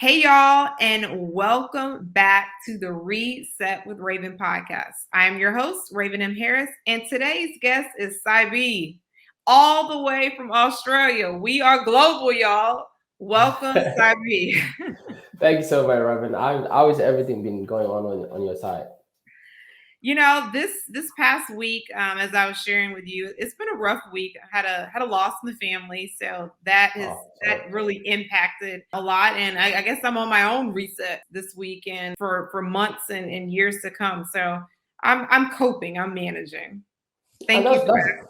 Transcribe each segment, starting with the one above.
Hey, y'all, and welcome back to the Reset with Raven podcast. I'm your host, Raven M. Harris, and today's guest is Sai.B, all the way from Australia. We are global, y'all. Welcome, Sai.B. Thank you so much, Raven. How is everything been going on your side? You know, this past week, as I was sharing with you, it's been a rough week. I had a loss in the family, so Oh, sorry. that really impacted a lot. And I guess I'm on my own reset this week and for months and years to come. So I'm coping. I'm managing. And Thank you that's for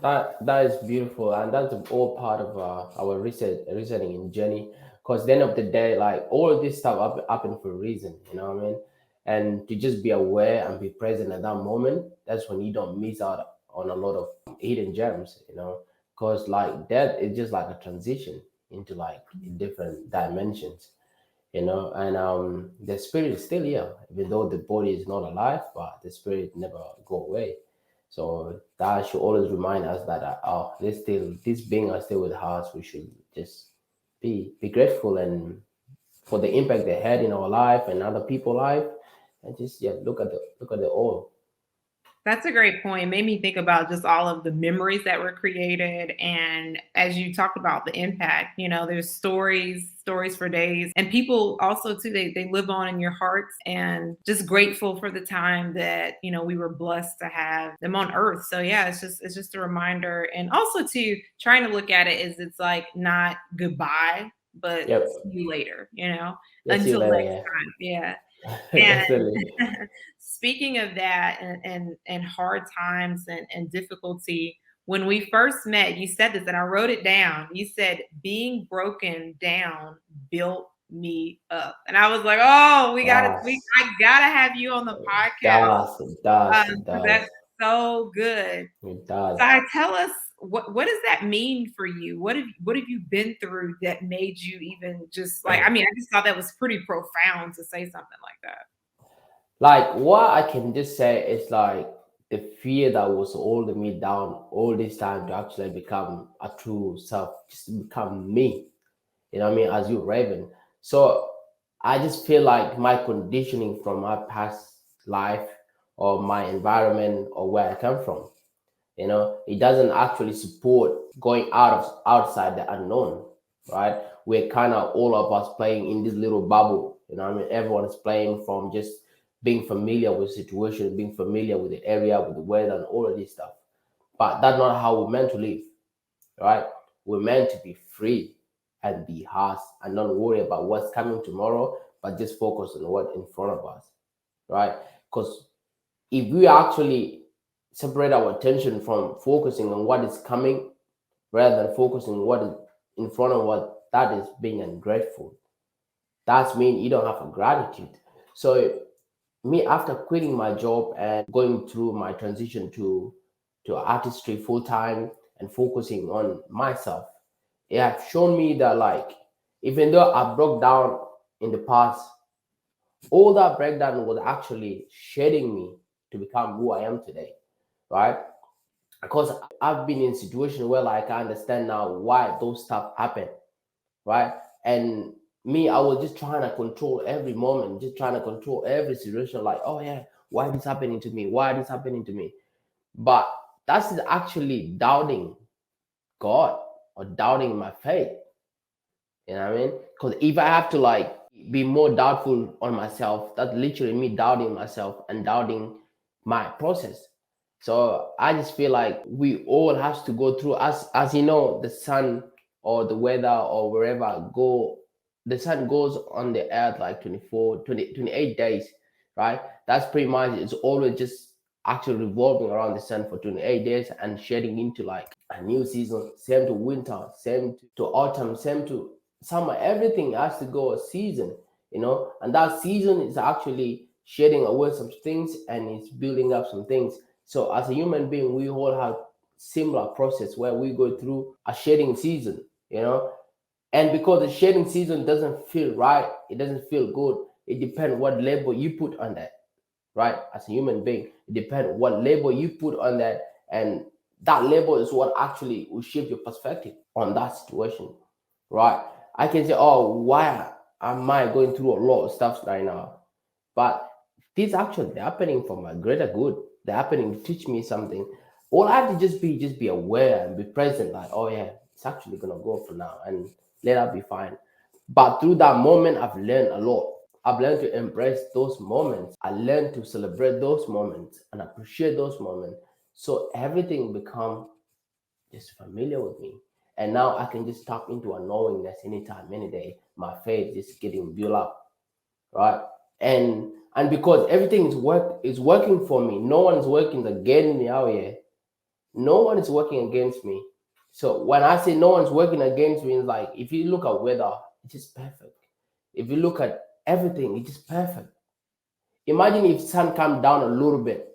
that's asking. that is beautiful, and that's all part of our resetting in journey. Because the end of the day, like all of this stuff happen for a reason. You know what I mean? And to just be aware and be present at that moment, that's when you don't miss out on a lot of hidden gems. Because like that is just like a transition into like different dimensions. And the spirit is still here, even though the body is not alive, but the spirit never go away. So that should always remind us that this being are still with us. We should just be grateful and for the impact they had in our life and other people's life, and just look at the all. That's a great point. It made me think about just all of the memories that were created. And as you talked about the impact, there's stories for days. And people also too, they live on in your hearts, and just grateful for the time that, we were blessed to have them on earth. So yeah, it's just a reminder. And also to trying to look at it as it's like not goodbye, but Yep. see you later, Yeah. See you until later. next Yeah. time. Yeah. And Definitely. speaking of that and hard times and difficulty, when we first met, you said this, and I wrote it down. You said, being broken down built me up. And I was like, oh, Does I gotta have you on the podcast. it 'Cause does that's so good. it does. So I tell us, what does that mean for you? What have you been through that made you even just like, I mean, I just thought that was pretty profound to say something like that. Like what I can just say is like the fear that was holding me down all this time to actually become a true self, just to become me. You know what I mean? As you, Raven. So I just feel like my conditioning from my past life or my environment or where I come from, it doesn't actually support going outside the unknown, right? We're kind of all of us playing in this little bubble. I mean, everyone is playing from just being familiar with the situation, being familiar with the area, with the weather, and all of this stuff. But that's not how we're meant to live, right? We're meant to be free and be us and not worry about what's coming tomorrow, but just focus on what in front of us, right? Because if we actually separate our attention from focusing on what is coming rather than focusing on what is in front of what, that is being ungrateful. That's mean you don't have a gratitude. So me, after quitting my job and going through my transition to artistry full time and focusing on myself, it have shown me that like even though I broke down in the past, all that breakdown was actually shaping me to become who I am today, right? Because I've been in situations where like I understand now why those stuff happen, right? And me, I was just trying to control every moment, just trying to control every situation, like, oh yeah, why this happening to me? Why this happening to me? But that's actually doubting God or doubting my faith. You know what I mean? Because if I have to like be more doubtful on myself, that's literally me doubting myself and doubting my process. So I just feel like we all have to go through, as you know, the sun or the weather or wherever go, the sun goes on the earth like 28 days, right? That's pretty much, it's always just actually revolving around the sun for 28 days and shedding into like a new season. Same to winter, same to autumn, same to summer. Everything has to go a season, and that season is actually shedding away some things and it's building up some things. So as a human being, we all have similar process where we go through a shedding season, and because the shedding season doesn't feel right, it doesn't feel good, it depends what label you put on that, right? As a human being, it depends what label you put on that, and that label is what actually will shape your perspective on that situation, right? I can say, oh, why I might going through a lot of stuff right now, but these actually they're happening for my greater good. They're happening to teach me something. All I have to just be aware and be present. Like, oh yeah, it's actually gonna go for now, and let that be fine. But through that moment, I've learned a lot. I've learned to embrace those moments. I learned to celebrate those moments and appreciate those moments. So everything become just familiar with me. And now I can just tap into a knowingness anytime, any day. My faith is getting built up, right? And because everything is working for me, no one is working against me out here. No one is working against me. So when I say no one's working against me, it's like if you look at weather, it's just perfect. If you look at everything, it's just perfect. Imagine if sun come down a little bit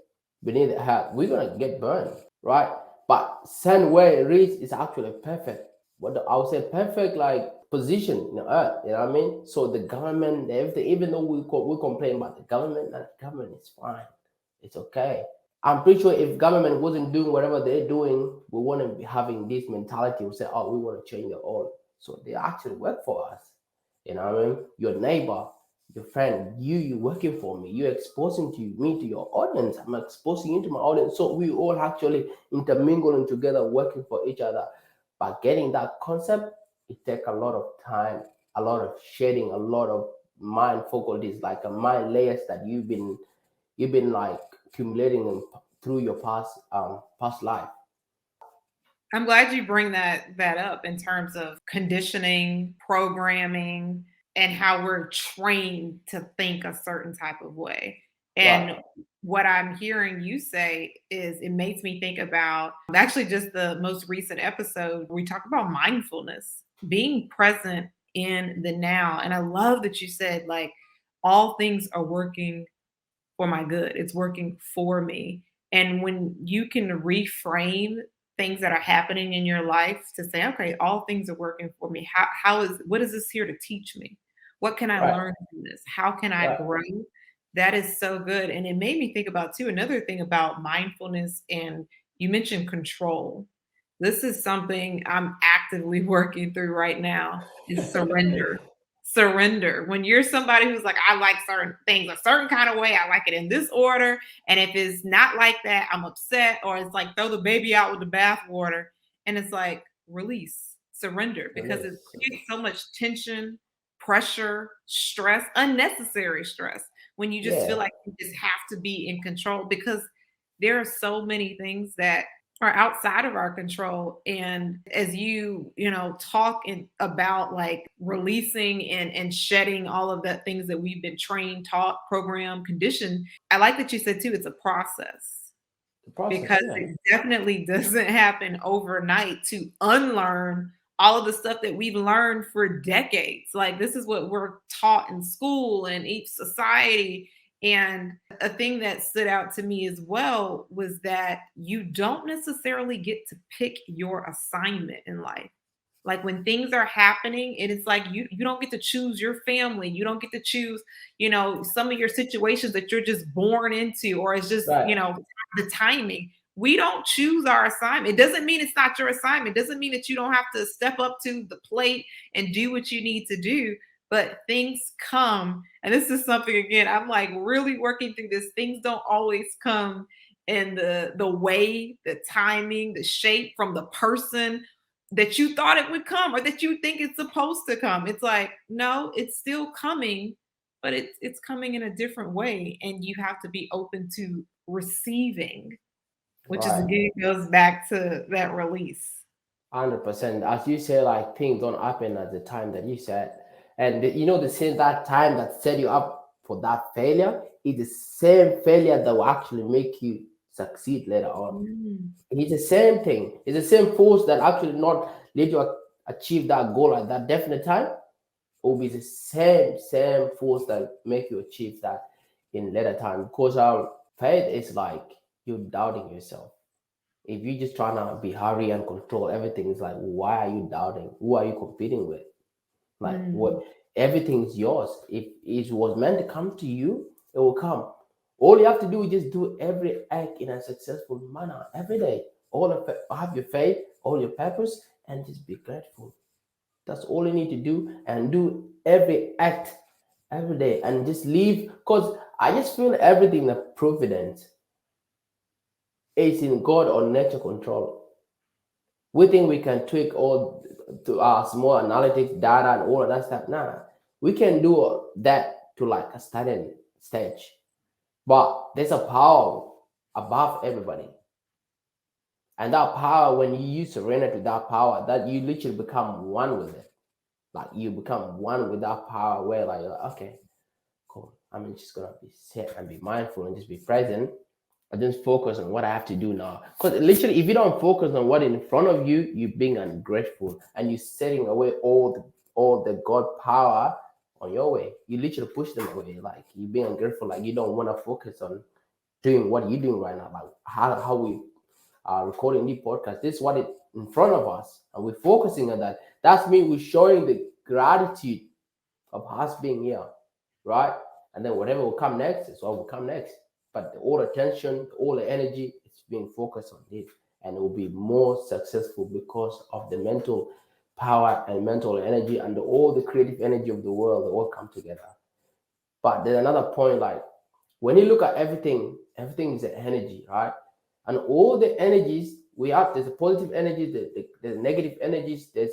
beneath the earth, we're gonna get burned, right? But sun where it reaches is actually perfect. I would say perfect like position in the earth. You know what I mean? So the government, everything, even though we complain about the government, and the government is fine. It's okay. I'm pretty sure if government wasn't doing whatever they're doing, we wouldn't be having this mentality. We say, oh, we want to change it all. So they actually work for us. You know what I mean? Your neighbor, your friend, you working for me. You're exposing to me to your audience. I'm exposing you to my audience. So we all actually intermingling together, working for each other. But getting that concept, it takes a lot of time, a lot of shedding, a lot of mind faculties, like a mind layers that you've been like accumulating through your past life. I'm glad you bring that up in terms of conditioning, programming, and how we're trained to think a certain type of way. Right. And what I'm hearing you say is it makes me think about actually just the most recent episode we talked about mindfulness, being present in the now. And I love that you said like all things are working for my good. It's working for me. And when you can reframe things that are happening in your life to say, okay, all things are working for me. What is this here to teach me? What can I Right. learn from this? How can I Right. grow? That is so good. And it made me think about too another thing about mindfulness, and you mentioned control. This is something I'm actively working through right now is surrender. Surrender. When you're somebody who's like, I like certain things a certain kind of way, I like it in this order. And if it's not like that, I'm upset, or it's like throw the baby out with the bathwater. And it's like release, surrender, because it Release. creates so much tension, pressure, stress, unnecessary stress when you just feel Yeah. like you just have to be in control because there are so many things that are outside of our control. And as talk about like releasing and shedding all of the things that we've been trained, taught, programmed, conditioned, I like that you said too it's a process, The process. because Yeah. it definitely doesn't happen overnight to unlearn all of the stuff that we've learned for decades. Like this is what we're taught in school and each society. And a thing that stood out to me as well was that you don't necessarily get to pick your assignment in life. Like when things are happening, it is like you don't get to choose your family. You don't get to choose, some of your situations that you're just born into, or it's just, Right. the timing. We don't choose our assignment. It doesn't mean it's not your assignment. It doesn't mean that you don't have to step up to the plate and do what you need to do. But things come, and this is something again, I'm like really working through this. Things don't always come in the way, the timing, the shape from the person that you thought it would come or that you think it's supposed to come. It's like, no, it's still coming, but it's coming in a different way. And you have to be open to receiving, which is Right. again goes back to that release. 100%. As you say, like things don't happen at the time that you said, and the same that time that set you up for that failure is the same failure that will actually make you succeed later on. Mm. It's the same thing. It's the same force that actually not let you achieve that goal at that definite time. Will be the same force that make you achieve that in later time. Because faith is like you doubting yourself. If you just trying to be hurry and control everything, it's like why are you doubting? Who are you competing with? Like Mm. what? Everything's yours. If it was meant to come to you, it will come. All you have to do is just do every act in a successful manner every day. All of it, have your faith, all your purpose, and just be grateful. That's all you need to do, and do every act every day, and just leave. Because I just feel everything, the providence is in God or nature control. We think we can tweak all to our small analytics data and all of that stuff. Nah, we can do that to like a starting stage, but there's a power above everybody. And that power, when you surrender to that power, that you literally become one with it. Like you become one with that power where like, okay, cool. I'm just gonna be set and be mindful and just be present. I just focus on what I have to do now. Because literally, if you don't focus on what in front of you, you're being ungrateful and you're setting away all the God power on your way. You literally push them away. Like you're being ungrateful. Like you don't want to focus on doing what you're doing right now. Like how we are recording the podcast. This is what it in front of us, and we're focusing on that. That's me. We're showing the gratitude of us being here, right? And then whatever will come next is what will come next. But all the attention, all the energy is being focused on this, and it will be more successful because of the mental power and mental energy and all the creative energy of the world that all come together. But there's another point, like when you look at everything, everything is an energy, right? And all the energies we have, there's a positive energy, the negative energies, there's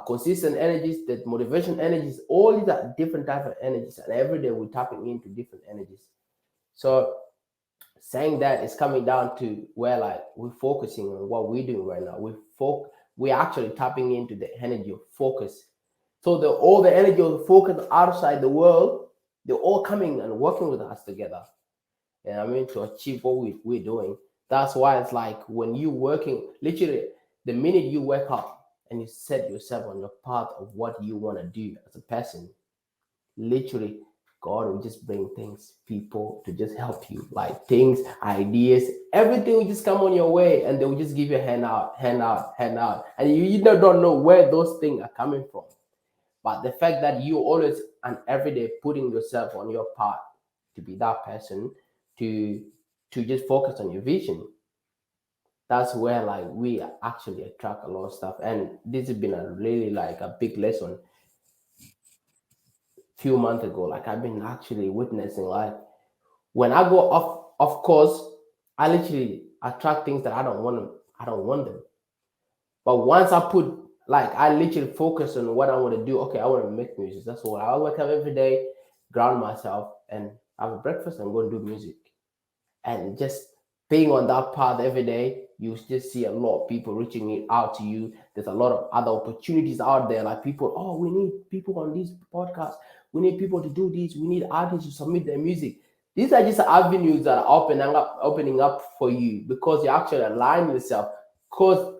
consistent energies, there's motivation energies. All these are different type of energies, and every day we're tapping into different energies. So saying that is coming down to where like we're focusing on what we're doing right now. We're actually tapping into the energy of focus. So the all the energy of the focus outside the world, they're all coming and working with us together. And I mean to achieve what we're doing. That's why it's like when you working, literally the minute you wake up and you set yourself on the path of what you want to do as a person, literally God will just bring things, people to just help you, like things, ideas, everything will just come on your way, and they will just give you a hand out, hand out, hand out, and you don't know where those things are coming from. But the fact that you always and every day putting yourself on your path to be that person, to just focus on your vision, that's where like we actually attract a lot of stuff. And this has been a really like a big lesson few months ago. Like I've been actually witnessing like when I go off of course, I literally attract things that I don't want them. I don't want them. But once I put like I literally focus on what I want to do. Okay, I want to make music. That's all. I wake up every day, ground myself, and have a breakfast and go and do music. And just being on that path every day, you just see a lot of people reaching out to you. There's a lot of other opportunities out there, like people, oh, we need people on these podcasts. We need people to do this. We need artists to submit their music. These are just avenues that are opening up for you because you actually align yourself. Because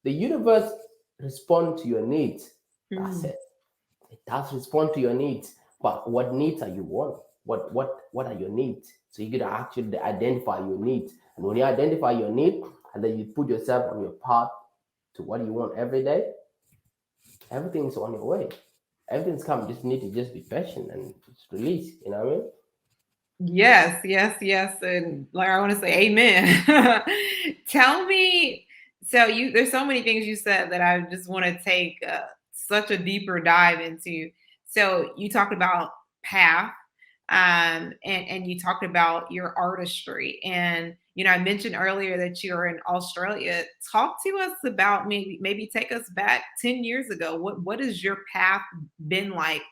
the universe responds to your needs. That's Mm. it. It does respond to your needs, but what needs are you want? What are your needs? So you gotta actually identify your needs, and when you identify your need, and then you put yourself on your path to what you want every day, everything's on your way. Everything's coming. Just need to just be patient and just release. You know what I mean? Yes, yes, yes. And like I want to say amen. Tell me, so you there's so many things you said that I just want to take such a deeper dive into. So you talked about path, and you talked about your artistry. And I mentioned earlier that you're in Australia. Talk to us about maybe take us back 10 years ago. What has your path been like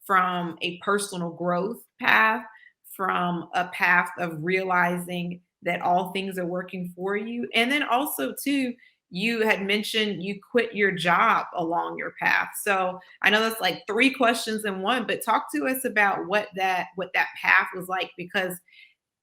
from a personal growth path, from a path of realizing that all things are working for you. And then also, too, you had mentioned you quit your job along your path. So I know that's like three questions in one, but talk to us about what that path was like, because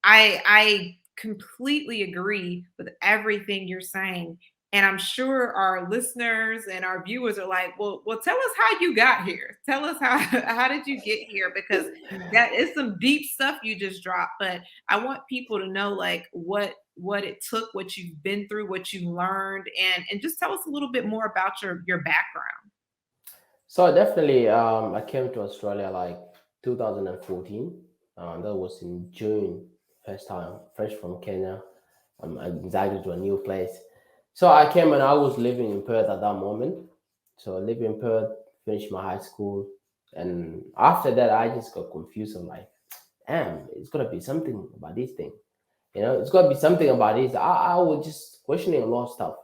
I completely agree with everything you're saying. And I'm sure our listeners and our viewers are like, well, tell us how you got here. Tell us how did you get here? Because that is some deep stuff you just dropped. But I want people to know like what it took, what you've been through, what you learned, and just tell us a little bit more about your background. So definitely, I came to Australia like 2014. That was in June, first time, fresh from Kenya. I decided to a new place. So I came and I was living in Perth at that moment. So I live in Perth, finished my high school, and after that, I just got confused. I'm like, damn, it's gotta be something about this thing. It's gotta be something about this. I was just questioning a lot of stuff.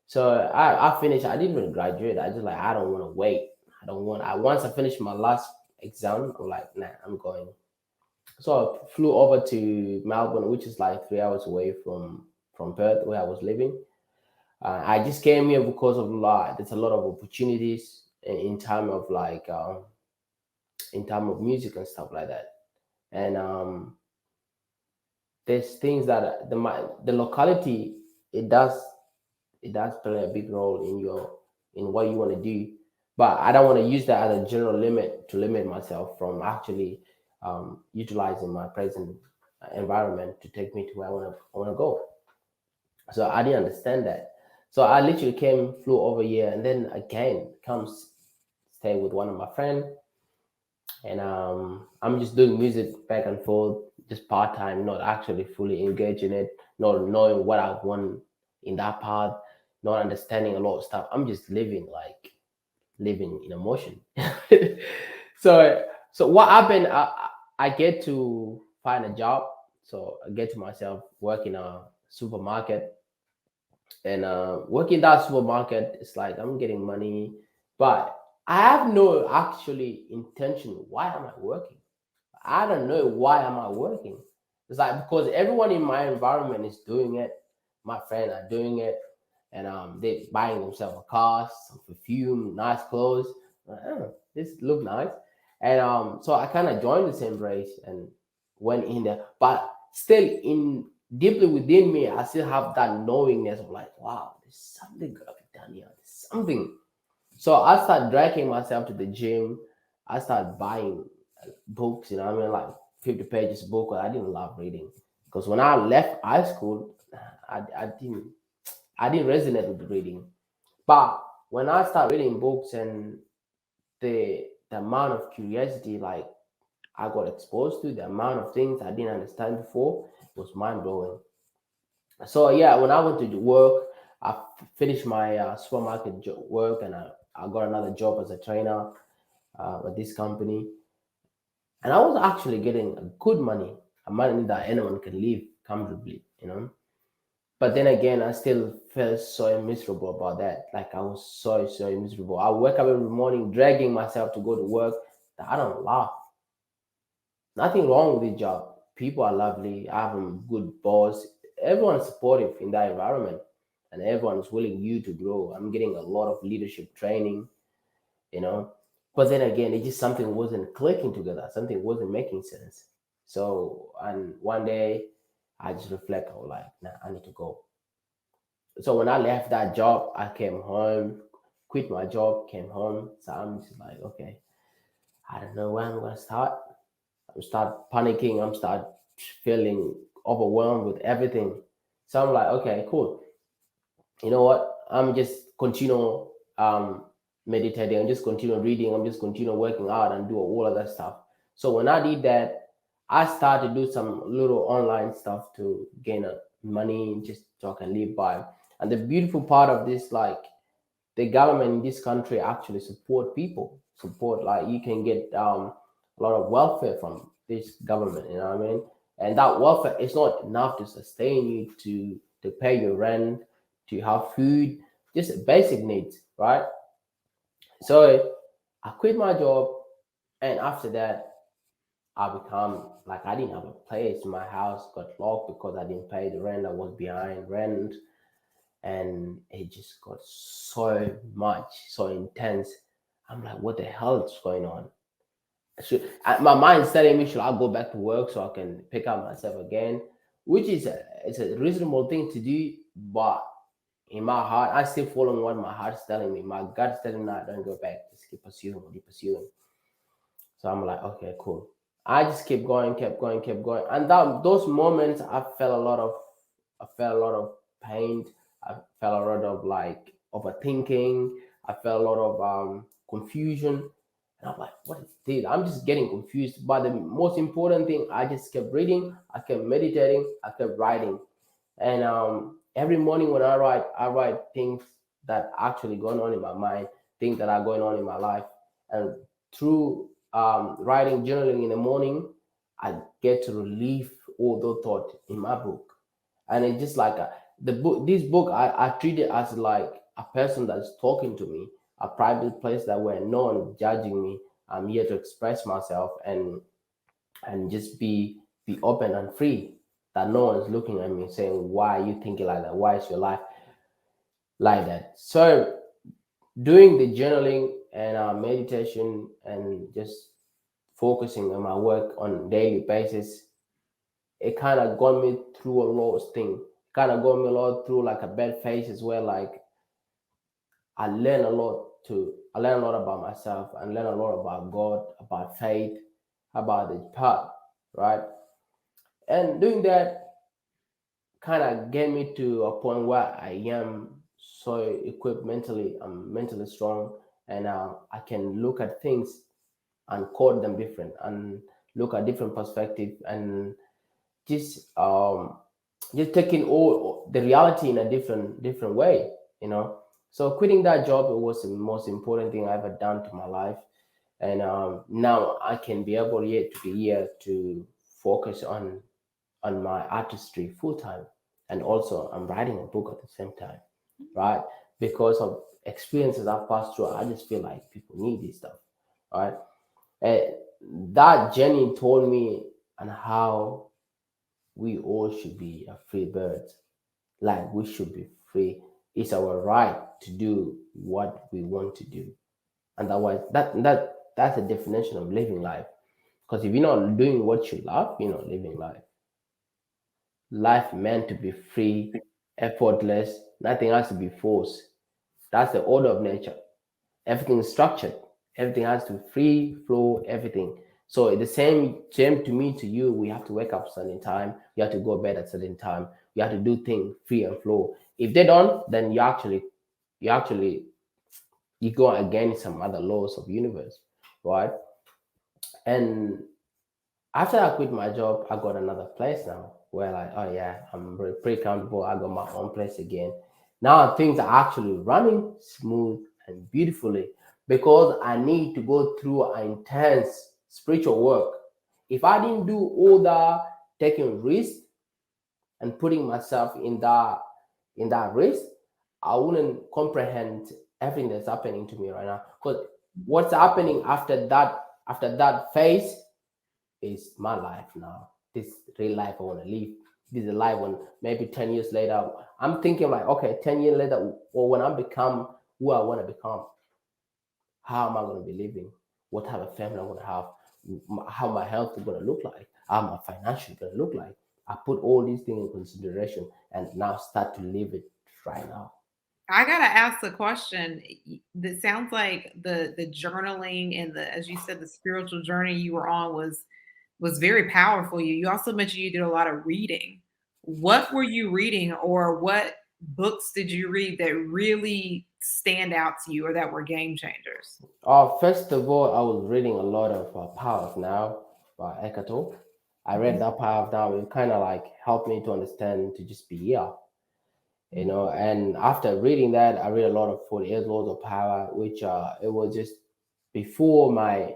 So I finished. I didn't even graduate. I just like I don't want to wait. I don't want. I once I finished my last exam, I'm like, nah, I'm going. So I flew over to Melbourne, which is like 3 hours away from Perth, where I was living. I just came here because of lot. There's a lot of opportunities in time of like in time of music and stuff like that. And there's things that the locality it does it does play a big role in what you want to do. But I don't want to use that as a general limit to limit myself from actually utilizing my present environment to take me to where I want to go. So I didn't understand that. So I literally flew over here, and then again comes stay with one of my friend, and I'm just doing music back and forth, just part time, not actually fully engaged in it, not knowing what I want in that path, not understanding a lot of stuff. I'm just living in emotion. so so what happened? I get to find a job, so I get to myself work in a supermarket, and working that supermarket is like I'm getting money, but I have no actually intention. Why am I working? I don't know why am I working. It's like because everyone in my environment is doing it. My friends are doing it, and they buying themselves a car, some perfume, nice clothes. This look nice, and so I kind of joined the same race and went in there. But still, in deeply within me, I still have that knowingness of like, wow, there's something gotta be done here. There's something. So I started dragging myself to the gym. I started buying books, like 50 pages book. I didn't love reading because when I left high school, I didn't resonate with reading. But when I started reading books and the amount of curiosity like I got exposed to, the amount of things I didn't understand before was mind blowing. So yeah, when I went to work, I finished my supermarket work, and I got another job as a trainer at this company, and I was actually getting a good money, a money that anyone can live comfortably. But then again, I still felt so miserable about that. Like I was so miserable. I wake up every morning dragging myself to go to work. That I don't laugh. Nothing wrong with the job. People are lovely. I have a good boss. Everyone is supportive in that environment, and everyone is willing you to grow. I'm getting a lot of leadership training, you know. But then again, it just something wasn't clicking together. Something wasn't making sense. So, and one day, I just reflect. I was like, nah, I need to go. So when I left that job, I came home, quit my job, came home. So I'm just like, okay, I don't know where I'm gonna start. I'm start panicking. I'm start feeling overwhelmed with everything. So I'm like, okay, cool. You know what? I'm just continue meditating. I'm just continue reading. I'm just continue working out and do all of that stuff. So when I did that, I started to do some little online stuff to gain money, just so I can live by. And the beautiful part of this, like the government in this country actually support people, support like you can get a lot of welfare from this government, you know what I mean? And that welfare is not enough to sustain you to pay your rent, to have food, just basic needs, right? So I quit my job, and after that I become like I didn't have a place. My house got locked because I didn't pay the rent. I was behind rent, and it just got so much, so intense. I'm like, what the hell is going on? My mind's telling me, should I go back to work so I can pick up myself again? Which is it's a reasonable thing to do, but in my heart, I still following what my heart's telling me. My gut's telling me, nah, don't go back. Just keep pursuing what you're pursuing. So I'm like, okay, cool. I just kept going, kept going, kept going. And those moments, I felt a lot of pain. I felt a lot of like overthinking. I felt a lot of confusion. And I'm like, what is this? I'm just getting confused. But the most important thing, I just kept reading, I kept meditating, I kept writing. And every morning when I write things that actually going on in my mind, things that are going on in my life. And through writing, journaling in the morning, I get to relieve all those thoughts in my book. And it's just like the book, this book, I treat it as like a person that's talking to me, a private place that where no one is judging me. I'm here to express myself and just be open and free. That no one's looking at me saying, "Why are you thinking like that? Why is your life like that?" So doing the journaling and meditation and just focusing on my work on a daily basis, it kind of got me through a lot of things. Kind of got me a lot through like a bad phase as well. Like I learned a lot about myself and learn a lot about God, about faith, about the path, right? And doing that kind of get me to a point where I am so equipped mentally. I'm mentally strong, and I can look at things and code them different and look at different perspective and just um just taking all the reality in a different way, you know. So quitting that job, it was the most important thing I ever done to my life. And now I can be able yet to be here to focus on my artistry full time, and also I'm writing a book at the same time, right? Because of experiences I've passed through, I just feel like people need this stuff, right? And that journey told me on how we all should be a free birds. Like we should be free. It's our right to do what we want to do. And that's the definition of living life. Because if you're not doing what you love, you're not living life. Life meant to be free, effortless, nothing has to be forced. That's the order of nature. Everything is structured. Everything has to free flow, everything. So the same to me, to you, we have to wake up certain time, you have to go bed at certain time, you have to do things free and flow. If they don't, then you actually you go against some other laws of universe, right? And after I quit my job, I got another place now where like, oh yeah, I'm pretty comfortable. I got my own place again. Now things are actually running smooth and beautifully because I need to go through an intense spiritual work. If I didn't do all that taking risks and putting myself in that risk, I wouldn't comprehend everything that's happening to me right now. Because what's happening after that phase is my life now. This real life I want to live. This is a life when maybe 10 years later, I'm thinking like, okay, 10 years later, or when I become who I want to become, how am I going to be living? What type of family I'm going to have? How my health is going to look like? How my financial going to look like? I put all these things in consideration and now start to live it right now. I gotta ask the question. That sounds like the journaling and the, as you said, the spiritual journey you were on was very powerful. You also mentioned you did a lot of reading. What were you reading, or what books did you read that really stand out to you, or that were game changers? First of all, I was reading a lot of Power of Now by Eckhart Tolle. I read Mhm. that Power of Now. It kind of like helped me to understand to just be here, you know. And after reading that, I read a lot of 48 Laws of Power, which it was just before my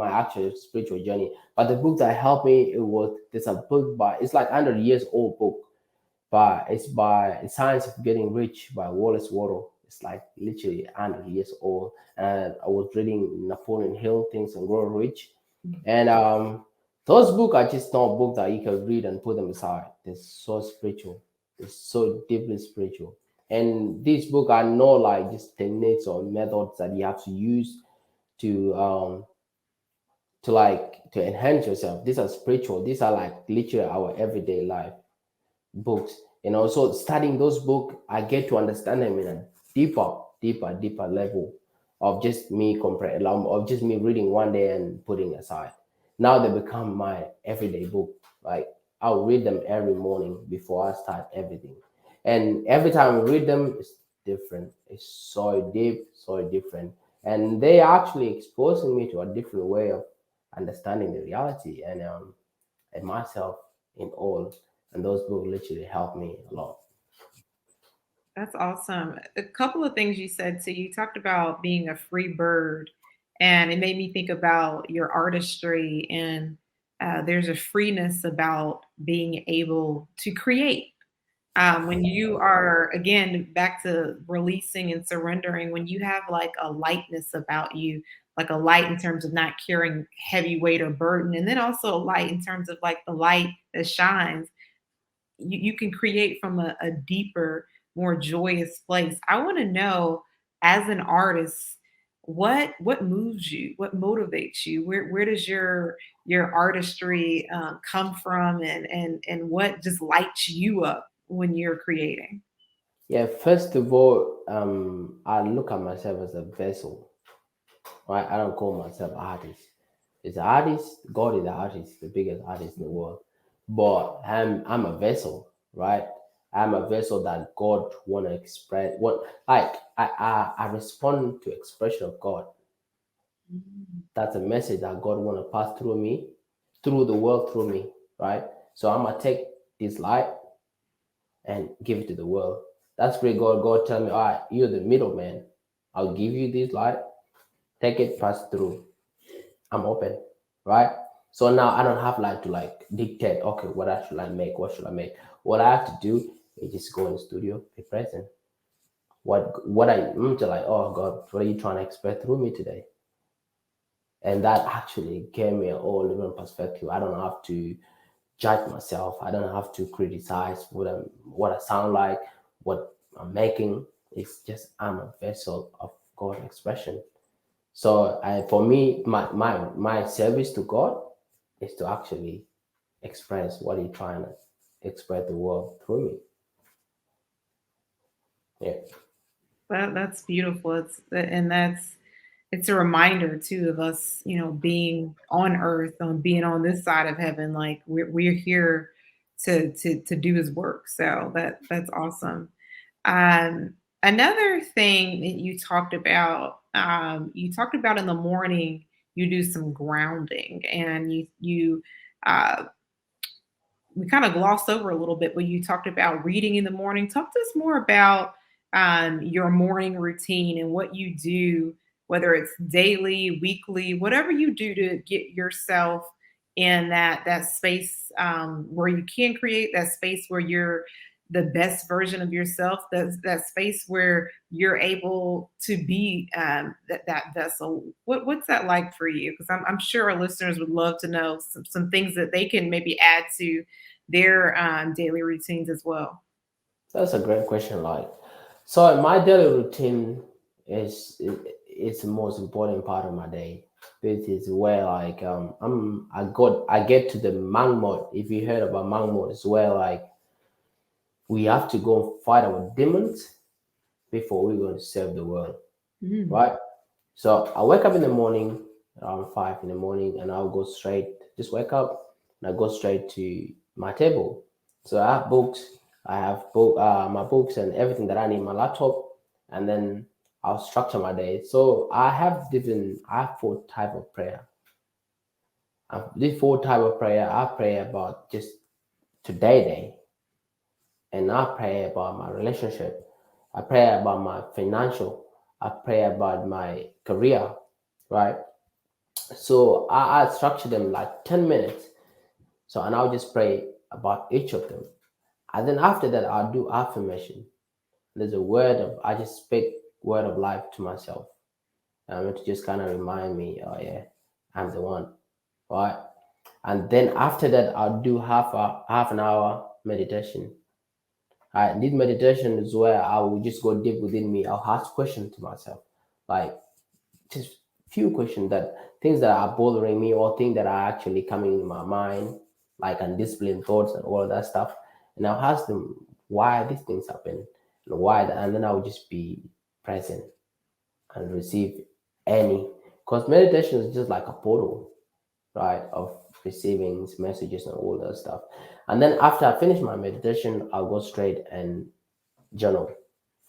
actual spiritual journey. But the book that helped me, it was there's a book by, it's like 100 years old book, but it's by Science of Getting Rich by Wallace Waddle. It's like literally 100 years old. And I was reading Napoleon Hill, Things and Grow Rich. And those books are just not books that you can read and put them aside. They're so spiritual. They're so deeply spiritual. And these books are not like just techniques or methods that you have to use to to enhance yourself. These are spiritual. These are like literally our everyday life books. You know, so studying those books, I get to understand them in a deeper level of just me of just me reading one day and putting aside. Now they become my everyday book. Like I'll read them every morning before I start everything. And every time I read them, it's different. It's so deep, so different. And they actually exposing me to a different way of understanding the reality and myself in all. And those books literally helped me a lot. That's awesome. A couple of things you said. So you talked about being a free bird, and it made me think about your artistry. And there's a freeness about being able to create. When you are, again, back to releasing and surrendering, when you have like a lightness about you, like a light in terms of not carrying heavy weight or burden, and then also a light in terms of like the light that shines, you can create from a deeper, more joyous place. I want to know, as an artist, what moves you, what motivates you, where does your artistry come from, and what just lights you up when you're creating? Yeah, first of all, I look at myself as a vessel, right? I don't call myself artist. It's an artist. God is the artist, the biggest artist in the world. But I'm a vessel, right? I'm a vessel that God wanna express. What like I respond to expression of God. Mm. That's a message that God wanna pass through me, through the world, through me, right? So I'm gonna take this light and give it to the world. That's where God tell me, all right, you're the middleman. I'll give you this light, take it, pass through. I'm open, right? So now I don't have like to like dictate, okay, what I should I make? What should I make? What I have to do is just go in the studio, be present. I'm just like, oh God, what are you trying to express through me today? And that actually gave me a whole different perspective. I don't have to judge myself. I don't have to criticize what I sound like, what I'm making. It's just I'm a vessel of God expression. So for me, my service to God is to actually express what He's trying to express the world through me. Yeah, That's beautiful. It's a reminder too of us, being on earth, on being on this side of heaven. Like we're here to do His work. So that's awesome. Another thing that you talked about in the morning, you do some grounding, and uh, we kind of glossed over a little bit, but you talked about reading in the morning. Talk to us more about your morning routine and what you do, whether it's daily, weekly, whatever you do to get yourself in that space where you can create, that space where you're the best version of yourself, that space where you're able to be that vessel. What's that like for you? Because I'm sure our listeners would love to know some things that they can maybe add to their daily routines as well. that's a great question. Like, so my daily routine it's the most important part of my day. This is where like I get to the mang mode. If you heard about mang mode, it's where like we have to go fight our demons before we're going to serve the world, Mm. right? So I wake up in the morning around 5 in the morning, and I'll go straight. Just wake up and I go straight to my table. So I have books. I have my books and everything that I need. My laptop, and then I'll structure my day. So I have different. I have four type of prayer. This four type of prayer. I pray about just today, and I pray about my relationship. I pray about my financial. I pray about my career, right? So I structure them like 10 minutes. So, and I'll just pray about each of them. And then after that, I'll do affirmation. There's a I just speak word of life to myself. To just kind of remind me, oh yeah, I'm the one, right? And then after that, I'll do half an hour meditation. This meditation is where I will just go deep within me. I'll ask questions to myself, like just few questions, that things that are bothering me or things that are actually coming in my mind, like undisciplined thoughts and all of that stuff. And I'll ask them why these things happen and why, and then I'll just be present and receive any. Because meditation is just like a portal, right, of receiving messages and all that stuff. And then after I finish my meditation, I'll go straight and journal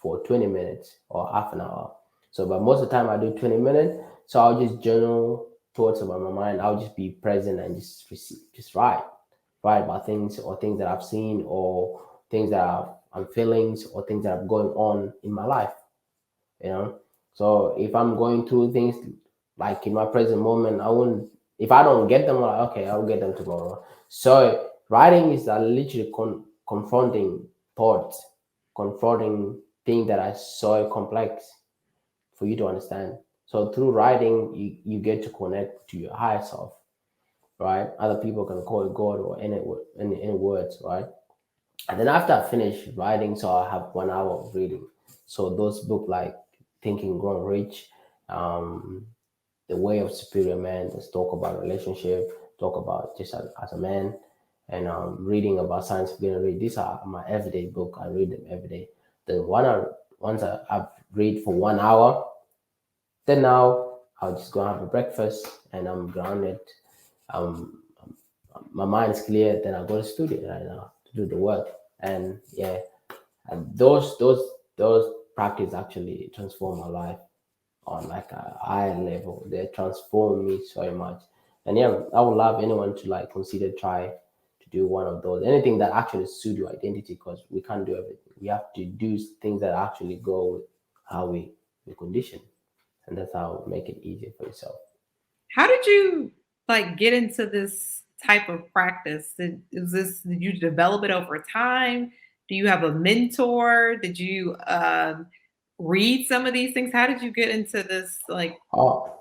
for 20 minutes or half an hour. So, but most of the time I do 20 minutes. So I'll just journal thoughts about my mind. I'll just be present and just receive, just write about things or things that I've seen or things that feelings or things that are going on in my life, you know. So if I'm going through things like in my present moment, I won't. If I don't get them, I'm like, okay, I'll get them tomorrow. So writing is literally confronting thoughts, confronting things that are so complex for you to understand. So through writing, you get to connect to your higher self, right? Other people can call it God or any words, right? And then after I finish writing, so I have 1 hour of reading. So those book like Think and Grow Rich, um, The Way of Superior Man, just talk about relationship, talk about just as a man, and reading about science of getting rich. These are my everyday book. I read them every day. The ones I've read for 1 hour, then now I'll just go have a breakfast and I'm grounded. Um, my mind's clear. Then I go to studio right now to do the work. And yeah, and those practice actually transform my life on like a higher level. They transform me so much. And yeah, I would love anyone to like consider try to do one of those. Anything that actually suit your identity, because we can't do everything. We have to do things that actually go with how we condition, and that's how make it easier for yourself. How did you like get into this type of practice? Did you develop it over time? Do you have a mentor? Did you read some of these things? How did you get into this? Like, Oh,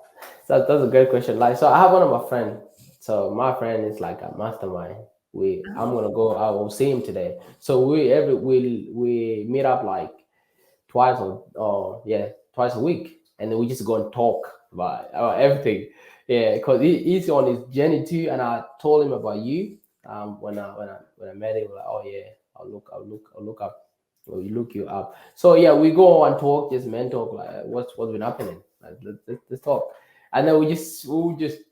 so that's a great question. Like, so I have one of my friend. So my friend is like a mastermind. I'm oh, gonna go. I will see him today. So we meet up like twice a week, and then we just go and talk about everything. Yeah, because he's on his journey too, and I told him about you. When I met him, like, oh yeah, I'll look up. We look you up. So yeah, we go and talk, just mentor, like what's been happening. Like, let's talk, and then we just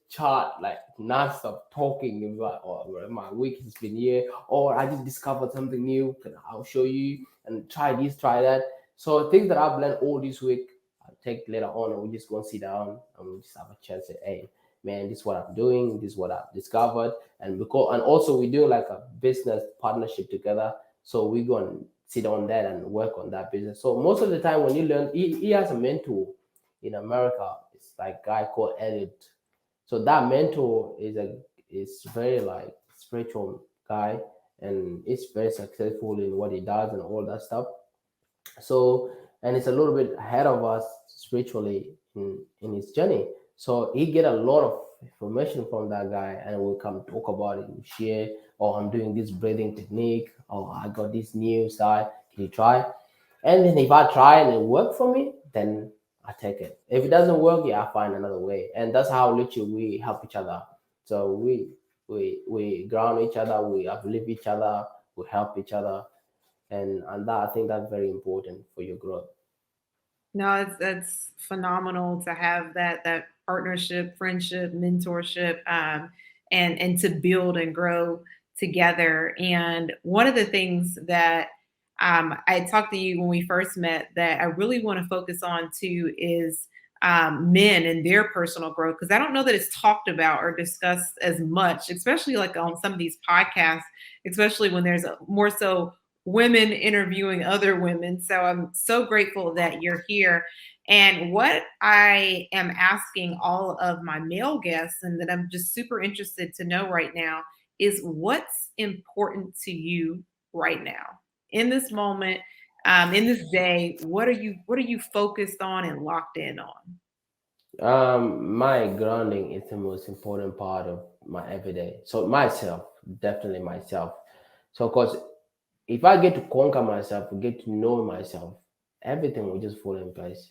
chat like non-stop talking about my week has been here, or I just discovered something new. I'll show you and try this, try that. So things that I've learned all this week, I'll take later on, and we just go and sit down and we just have a chat. Say, hey, man, this is what I'm doing. This is what I've discovered, and also we do like a business partnership together. So we go and sit on that and work on that business. So most of the time, when you learn, he has a mentor in America. It's like a guy called Elliot. So that mentor is very like spiritual guy, and is very successful in what he does and all that stuff. So, and it's a little bit ahead of us spiritually in his journey. So he get a lot of information from that guy, and we'll come talk about it, we share. Oh, I'm doing this breathing technique. Oh, I got this new side, can you try? And then if I try and it work for me, then I take it. If it doesn't work, yeah, I find another way. And that's how literally we help each other. So we ground each other, we uplift each other, we help each other, and that I think that's very important for your growth. no, that's phenomenal to have that partnership, friendship, mentorship, and to build and grow together. And one of the things that I talked to you when we first met that I really want to focus on too is men and their personal growth, because I don't know that it's talked about or discussed as much, especially like on some of these podcasts, especially when there's more so women interviewing other women. So I'm so grateful that you're here. And what I am asking all of my male guests, and that I'm just super interested to know right now, is what's important to you right now in this moment, in this day. What are you focused on and locked in on? My grounding is the most important part of my everyday. So myself, definitely myself. So, cause if I get to conquer myself, get to know myself, everything will just fall in place.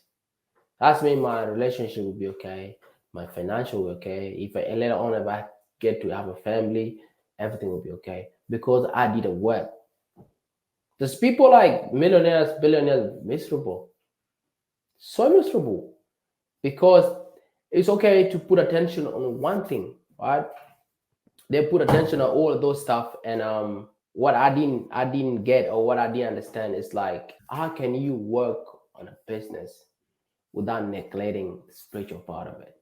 That's mean my relationship will be okay, my financial will be okay. If I later on if I get to have a family, everything will be okay because I did the work. There's people like millionaires, billionaires, miserable, so miserable because it's okay to put attention on one thing, right? They put attention on all of those stuff, and what I didn't get or what I didn't understand is like how can you work on a business without neglecting the spiritual part of it?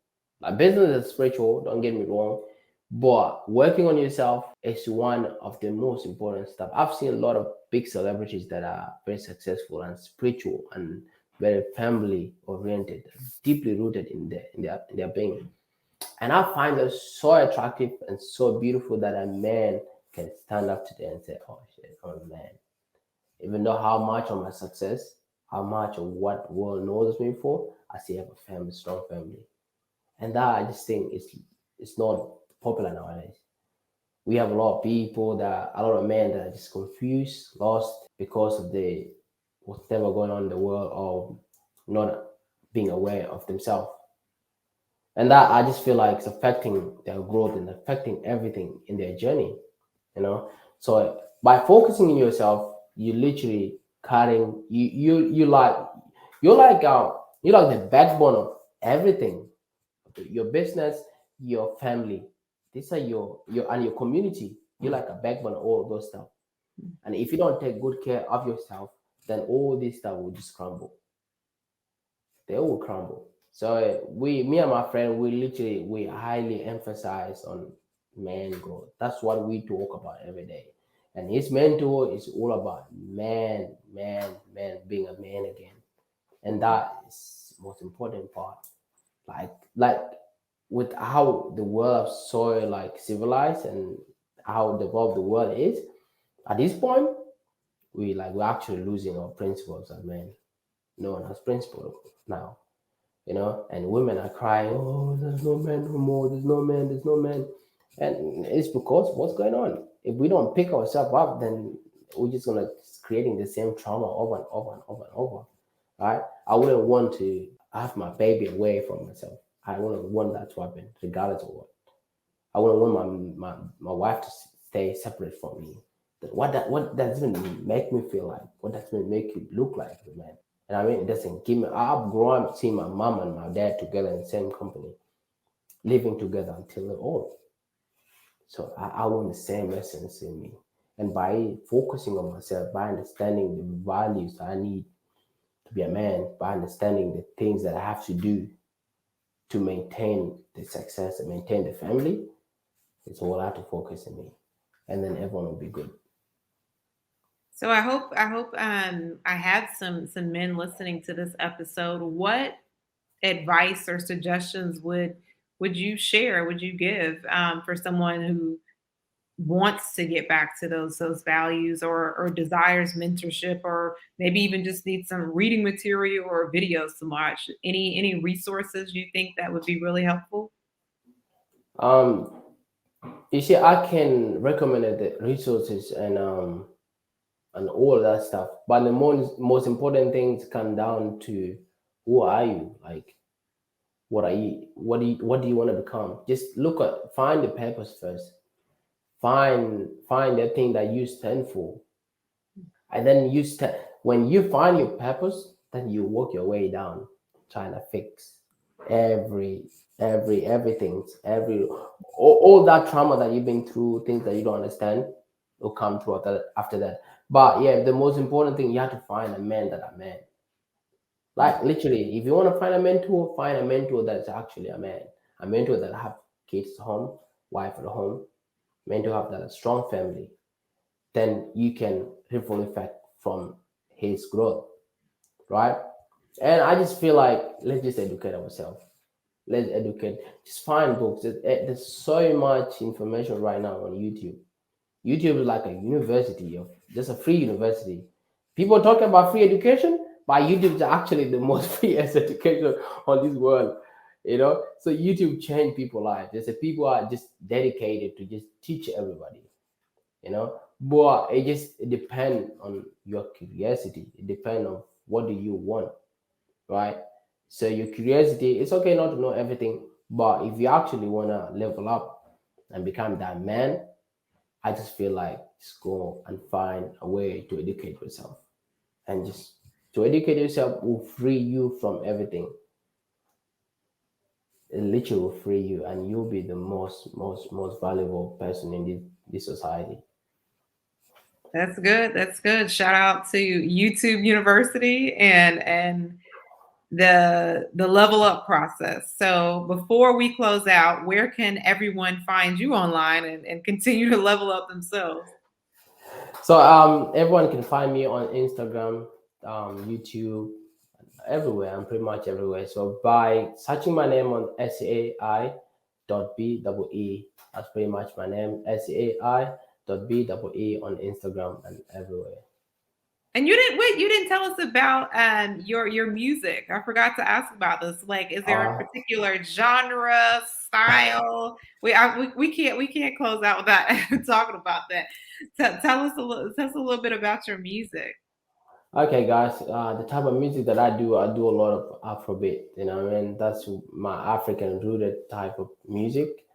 Like business is spiritual, don't get me wrong, But working on yourself is one of the most important stuff. I've seen a lot of big celebrities that are very successful and spiritual and very family oriented, deeply rooted in their being. And I find them so attractive and so beautiful that a man can stand up to them and say, "Oh shit, I'm a man." Even though how much of my success, how much of what the world knows me for, I still have a family, strong family. And that I just think it's not popular nowadays. We have a lot of people that a lot of men that are just confused, lost because of the whatever going on in the world or not being aware of themselves. And that I just feel like it's affecting their growth and affecting everything in their journey, you know. So by focusing on yourself, you literally cutting you're like the backbone of everything, your business, your family. These are your and your community. You're like a backbone of all of those stuff. And if you don't take good care of yourself, then all this stuff will just crumble. They will crumble. So me and my friend, we highly emphasize on man growth. That's what we talk about every day. And his mentor is all about man being a man again. And that is the most important part. Like with how the world of soil like civilized and how developed the world is, at this point, we're actually losing our principles as men. No one has principle now, and women are crying, oh, there's no man no more, there's no man. And it's because what's going on? If we don't pick ourselves up, then we're just gonna creating the same trauma over and over and over and over. Right? I wouldn't want to have my baby away from myself. I wouldn't want that to happen, regardless of what. I wouldn't want my wife to stay separate from me. What does it make me feel like? What does it make you look like, man? And I mean, it doesn't give me. I've grown up seeing my mom and my dad together in the same company, living together until they're old. So I want the same essence in me. And by focusing on myself, by understanding the values I need to be a man, by understanding the things that I have to do to maintain the success and maintain the family, it's all I have to focus on me. And then everyone will be good. So I hope I have some men listening to this episode. What advice or suggestions would you share? Would you give for someone who wants to get back to those values or desires mentorship or maybe even just needs some reading material or videos to watch? Any resources you think that would be really helpful? Um, you see, I can recommend the resources and all that stuff. But the most important things come down to who are you? Like, what are you? What do you want to become? Just find the purpose first. Find the thing that you stand for, and then when you find your purpose, then you work your way down, trying to fix every everything, all that trauma that you've been through, things that you don't understand, will come through after that. But yeah, the most important thing, you have to find a man that are man. Like literally, if you want to find a mentor that's actually a man, a mentor that have kids at home, wife at home, mentor have that a strong family. Then you can ripple effect from his growth, right? And I just feel like let's just educate ourselves. Let's educate. Just find books. There's so much information right now on YouTube. YouTube is like a university of just a free university. People talking about free education, but YouTube is actually the most free education on this world. So YouTube changed people's lives. There's a people are just dedicated to just teach everybody. But it depends on your curiosity. It depends on what do you want, right? So your curiosity, it's okay not to know everything, but if you actually want to level up and become that man, I just feel like just go and find a way to educate yourself. And just to educate yourself will free you from everything. It literally will free you, and you'll be the most valuable person in this society. That's good. That's good. Shout out to YouTube University and the level up process. So before we close out, where can everyone find you online and continue to level up themselves? So everyone can find me on Instagram, YouTube, everywhere. I'm pretty much everywhere. So by searching my name on Sai.B, that's pretty much my name. Sai.B on Instagram and everywhere. And you didn't wait. You didn't tell us about your music. I forgot to ask about this. Like, is there a Uh, particular genre, style? We can't close out without talking about that. Tell us a little bit about your music. okay, guys. The type of music that I do a lot of Afrobeat. You know, what I mean, that's my African rooted type of music.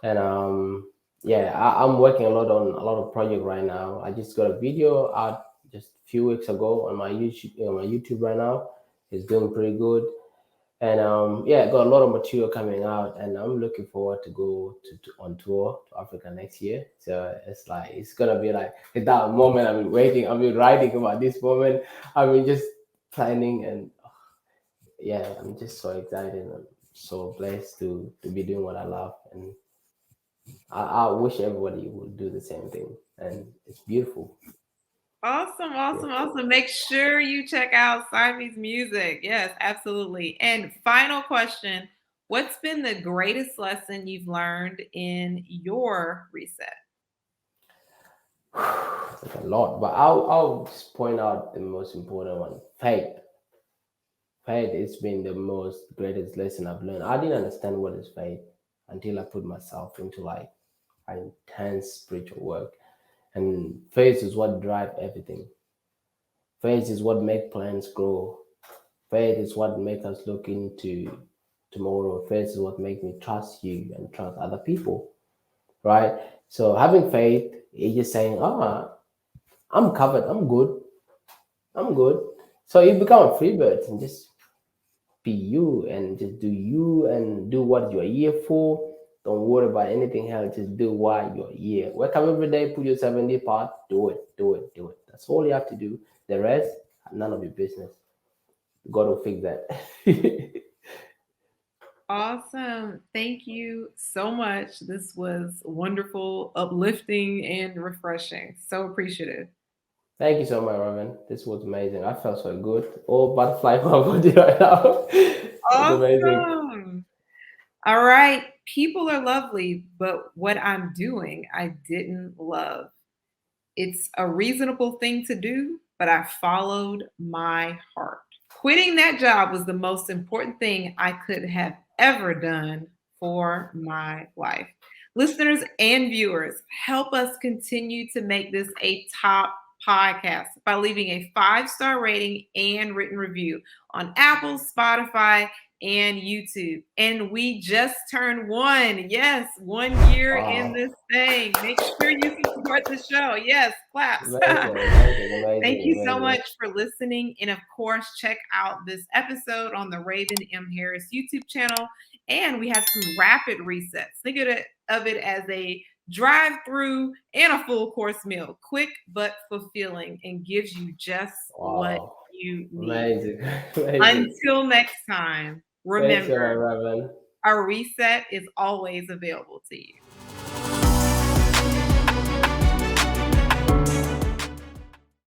And yeah, I'm working a lot on a lot of project right now. I just got a video out just a few weeks ago on my YouTube right now. It's doing pretty good. And yeah, got a lot of material coming out, and I'm looking forward to go to on tour to Africa next year. So it's like it's gonna be like at that moment. I've been waiting. I've been writing about this moment. I've been just planning, and yeah, I'm just so excited. I'm so blessed to be doing what I love, and I wish everybody would do the same thing. And it's beautiful. Awesome, awesome, Beautiful. awesome. Make sure you check out Sai.Bee's music. Yes, absolutely. And final question, what's been the greatest lesson you've learned in your reset? It's like a lot, but I'll just point out the most important one: faith. Faith has been the most greatest lesson I've learned. I didn't understand what is faith until I put myself into like intense spiritual work. And faith is what drive everything. Faith is what make plants grow. Faith is what make us look into tomorrow. Faith is what make me trust you and trust other people, right? So having faith is just saying, I'm covered, I'm good, I'm good. So you become a free bird and just be you and just do you and do what you're here for. Don't worry about anything else. Just do why you're here. Wake up every day, put yourself in the part, do it, do it, do it. That's all you have to do. The rest, none of your business. God will fix that. Awesome. Thank you so much. This was wonderful, uplifting, and refreshing. So appreciative. Thank you so much, Robin. This was amazing. I felt so good. All butterfly in my body right now. It's amazing. Awesome. All right. People are lovely, but what I'm doing, I didn't love. It's a reasonable thing to do, but I followed my heart. Quitting that job was the most important thing I could have ever done for my life. Listeners and viewers, help us continue to make this a top podcast by leaving a 5-star rating and written review on Apple, Spotify, and YouTube. And we just turned 1. Yes, 1 year in Wow. this thing. Make sure you support the show. Yes, claps. Amazing, amazing, Thank amazing, you so amazing. much for listening. And of course, check out this episode on the Raven M. Harris YouTube channel. And we have some rapid resets. Think of it as a drive through and a full course meal, quick but fulfilling, and gives you just what Wow. you need. Amazing, amazing. Until next time, Thanks so remember much, Robin. a reset is always available to you.